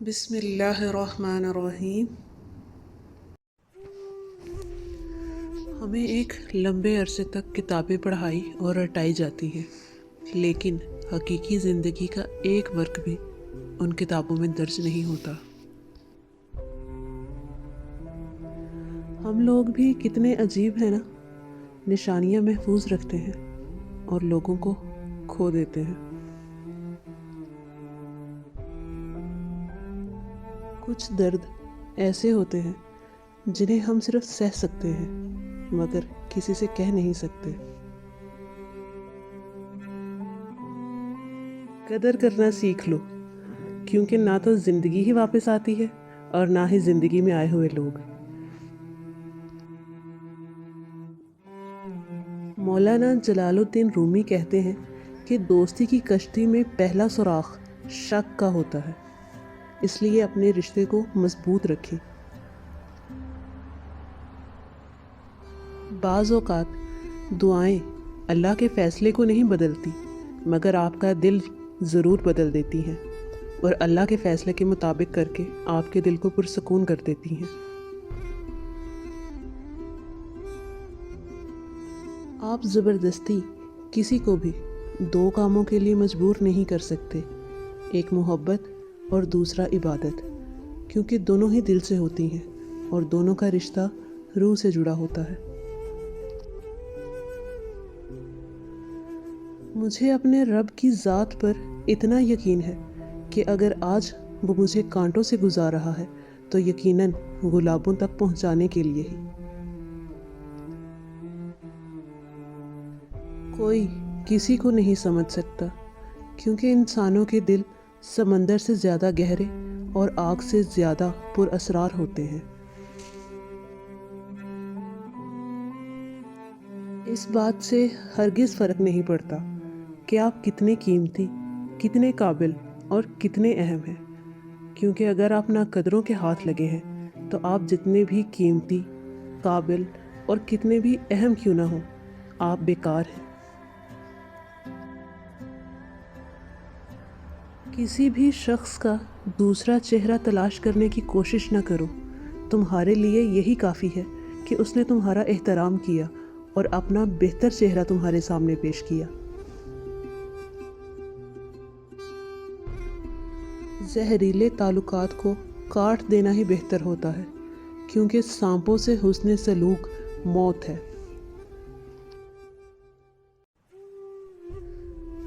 بسم اللہ الرحمن الرحیم۔ ہمیں ایک لمبے عرصے تک کتابیں پڑھائی اور رٹائی جاتی ہیں، لیکن حقیقی زندگی کا ایک ورق بھی ان کتابوں میں درج نہیں ہوتا۔ ہم لوگ بھی کتنے عجیب ہیں نا، نشانیاں محفوظ رکھتے ہیں اور لوگوں کو کھو دیتے ہیں۔ کچھ درد ایسے ہوتے ہیں جنہیں ہم صرف سہ سکتے ہیں مگر کسی سے کہہ نہیں سکتے۔ قدر کرنا سیکھ لو، کیونکہ نہ تو زندگی ہی واپس آتی ہے اور نہ ہی زندگی میں آئے ہوئے لوگ۔ مولانا جلال الدین رومی کہتے ہیں کہ دوستی کی کشتی میں پہلا سوراخ شک کا ہوتا ہے، اس لیے اپنے رشتے کو مضبوط رکھیں۔ بعض اوقات دعائیں اللہ کے فیصلے کو نہیں بدلتی، مگر آپ کا دل ضرور بدل دیتی ہیں اور اللہ کے فیصلے کے مطابق کر کے آپ کے دل کو پرسکون کر دیتی ہیں۔ آپ زبردستی کسی کو بھی دو کاموں کے لیے مجبور نہیں کر سکتے، ایک محبت اور دوسرا عبادت، کیونکہ دونوں ہی دل سے ہوتی ہیں اور دونوں کا رشتہ روح سے جڑا ہوتا ہے۔ مجھے اپنے رب کی ذات پر اتنا یقین ہے کہ اگر آج وہ مجھے کانٹوں سے گزار رہا ہے تو یقیناً گلابوں تک پہنچانے کے لیے ہی۔ کوئی کسی کو نہیں سمجھ سکتا، کیونکہ انسانوں کے دل سمندر سے زیادہ گہرے اور آگ سے زیادہ پر اسرار ہوتے ہیں۔ اس بات سے ہرگز فرق نہیں پڑتا کہ آپ کتنے قیمتی، کتنے قابل اور کتنے اہم ہیں، کیونکہ اگر آپ ناقدروں کے ہاتھ لگے ہیں تو آپ جتنے بھی قیمتی، قابل اور کتنے بھی اہم کیوں نہ ہوں، آپ بیکار ہیں۔ کسی بھی شخص کا دوسرا چہرہ تلاش کرنے کی کوشش نہ کرو، تمہارے لیے یہی کافی ہے کہ اس نے تمہارا احترام کیا اور اپنا بہتر چہرہ تمہارے سامنے پیش کیا۔ زہریلے تعلقات کو کاٹ دینا ہی بہتر ہوتا ہے، کیونکہ سانپوں سے حسن سلوک موت ہے۔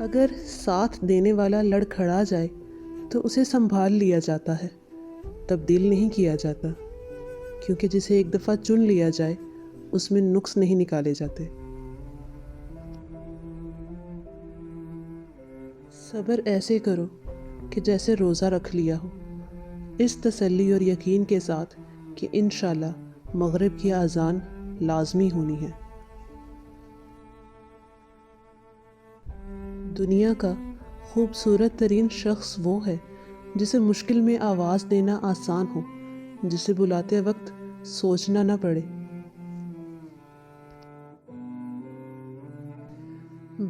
اگر ساتھ دینے والا لڑکھڑا جائے تو اسے سنبھال لیا جاتا ہے، تبدیل نہیں کیا جاتا، کیونکہ جسے ایک دفعہ چن لیا جائے اس میں نقص نہیں نکالے جاتے۔ صبر ایسے کرو کہ جیسے روزہ رکھ لیا ہو، اس تسلی اور یقین کے ساتھ کہ انشاءاللہ مغرب کی اذان لازمی ہونی ہے۔ دنیا کا خوبصورت ترین شخص وہ ہے جسے مشکل میں آواز دینا آسان ہو، جسے بلاتے وقت سوچنا نہ پڑے۔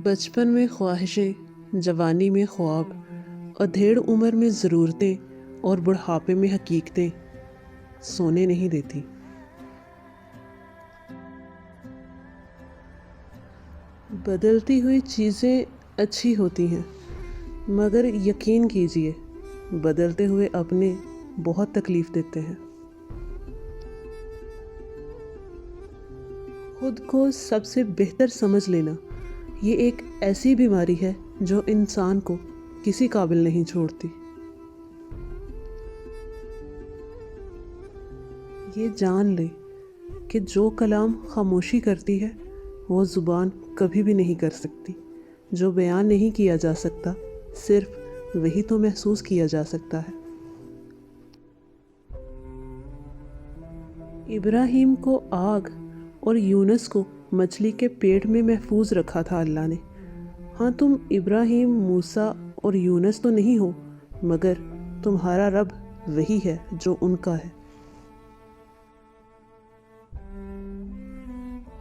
بچپن میں خواہشیں، جوانی میں خواب، ادھیڑ عمر میں ضرورتیں اور بڑھاپے میں حقیقتیں سونے نہیں دیتی۔ بدلتی ہوئی چیزیں اچھی ہوتی ہیں، مگر یقین کیجئے بدلتے ہوئے اپنے بہت تکلیف دیتے ہیں۔ خود کو سب سے بہتر سمجھ لینا یہ ایک ایسی بیماری ہے جو انسان کو کسی قابل نہیں چھوڑتی۔ یہ جان لے کہ جو کلام خاموشی کرتی ہے وہ زبان کبھی بھی نہیں کر سکتی، جو بیان نہیں کیا جا سکتا صرف وہی تو محسوس کیا جا سکتا ہے۔ ابراہیم کو آگ اور یونس کو مچھلی کے پیٹ میں محفوظ رکھا تھا اللہ نے۔ ہاں، تم ابراہیم، موسیٰ اور یونس تو نہیں ہو، مگر تمہارا رب وہی ہے جو ان کا ہے۔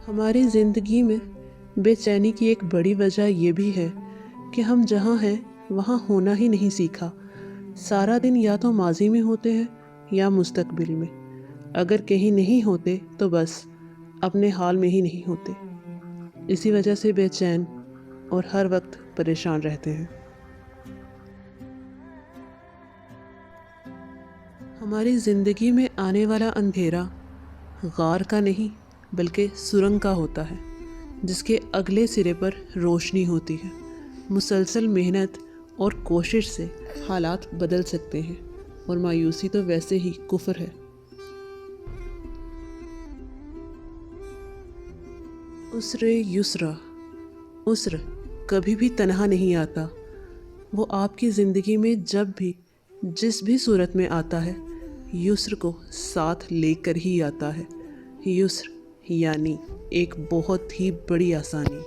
ہماری زندگی میں بے چینی کی ایک بڑی وجہ یہ بھی ہے کہ ہم جہاں ہیں وہاں ہونا ہی نہیں سیکھا، سارا دن یا تو ماضی میں ہوتے ہیں یا مستقبل میں، اگر کہیں نہیں ہوتے تو بس اپنے حال میں ہی نہیں ہوتے، اسی وجہ سے بے چین اور ہر وقت پریشان رہتے ہیں۔ ہماری زندگی میں آنے والا اندھیرا غار کا نہیں بلکہ سرنگ کا ہوتا ہے، جس کے اگلے سرے پر روشنی ہوتی ہے۔ مسلسل محنت اور کوشش سے حالات بدل سکتے ہیں، اور مایوسی تو ویسے ہی کفر ہے۔ عسر یسرا، عسر کبھی بھی تنہا نہیں آتا، وہ آپ کی زندگی میں جب بھی جس بھی صورت میں آتا ہے یسر کو ساتھ لے کر ہی آتا ہے۔ یسر یعنی ایک بہت ہی بڑی آسانی۔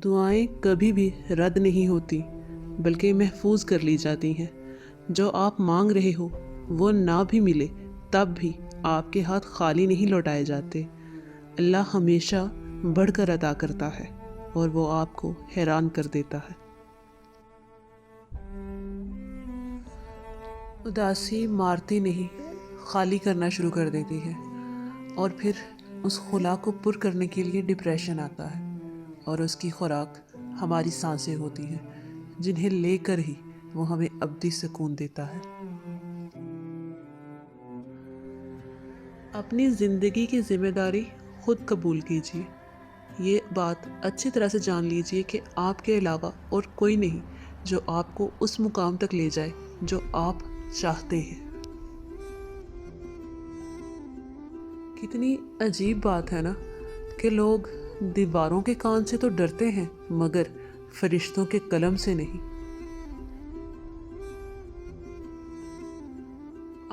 دعائیں کبھی بھی رد نہیں ہوتی بلکہ محفوظ کر لی جاتی ہیں۔ جو آپ مانگ رہے ہو وہ نہ بھی ملے تب بھی آپ کے ہاتھ خالی نہیں لوٹائے جاتے۔ اللہ ہمیشہ بڑھ کر عطا کرتا ہے اور وہ آپ کو حیران کر دیتا ہے۔ اداسی مارتی نہیں، خالی کرنا شروع کر دیتی ہے، اور پھر اس خلا کو پر کرنے کے لیے ڈپریشن آتا ہے، اور اس کی خوراک ہماری سانسیں ہوتی ہیں، جنہیں لے کر ہی وہ ہمیں ابدی سکون دیتا ہے۔ اپنی زندگی کی ذمہ داری خود قبول کیجیے۔ یہ بات اچھی طرح سے جان لیجیے کہ آپ کے علاوہ اور کوئی نہیں جو آپ کو اس مقام تک لے جائے جو آپ چاہتے ہیں۔ کتنی عجیب بات ہے نا کہ لوگ دیواروں کے کان سے تو ڈرتے ہیں مگر فرشتوں کے قلم سے نہیں۔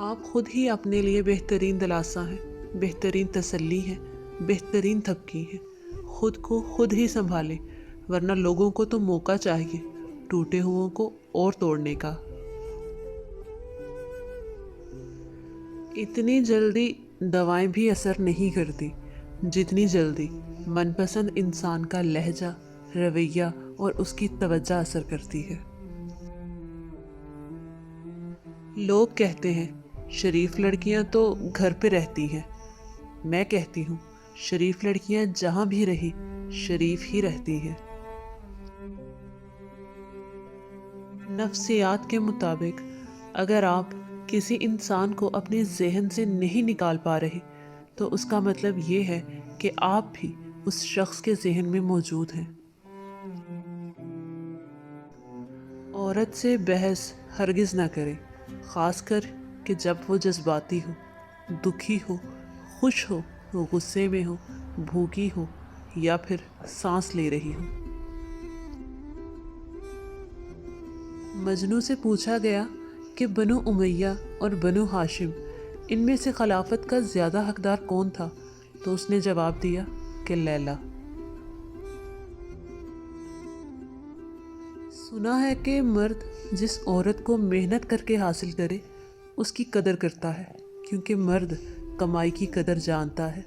آپ خود ہی اپنے لیے بہترین دلاسا ہیں، بہترین تسلی ہیں، بہترین تھپکی ہیں۔ خود کو خود ہی سنبھالیں، ورنہ لوگوں کو تو موقع چاہیے ٹوٹے ہوئوں کو اور توڑنے کا۔ اتنی جلدی دوائیں بھی اثر نہیں کرتی جتنی جلدی من پسند انسان کا لہجہ، رویہ اور اس کی توجہ اثر کرتی ہے۔ لوگ کہتے ہیں شریف لڑکیاں تو گھر پہ رہتی ہیں، میں کہتی ہوں شریف لڑکیاں جہاں بھی رہی شریف ہی رہتی ہیں۔ نفسیات کے مطابق اگر آپ کسی انسان کو اپنے ذہن سے نہیں نکال پا رہے تو اس کا مطلب یہ ہے کہ آپ بھی اس شخص کے ذہن میں موجود ہیں۔ عورت سے بحث ہرگز نہ کریں، خاص کر کہ جب وہ جذباتی ہو، دکھی ہو، خوش ہو، غصے میں ہو، بھوکی ہو یا پھر سانس لے رہی ہو۔ مجنوں سے پوچھا گیا کہ بنو امیہ اور بنو ہاشم ان میں سے خلافت کا زیادہ حقدار کون تھا، تو اس نے جواب دیا کہ لیلا۔ سنا ہے کہ مرد جس عورت کو محنت کر کے حاصل کرے اس کی قدر کرتا ہے، کیونکہ مرد کمائی کی قدر جانتا ہے۔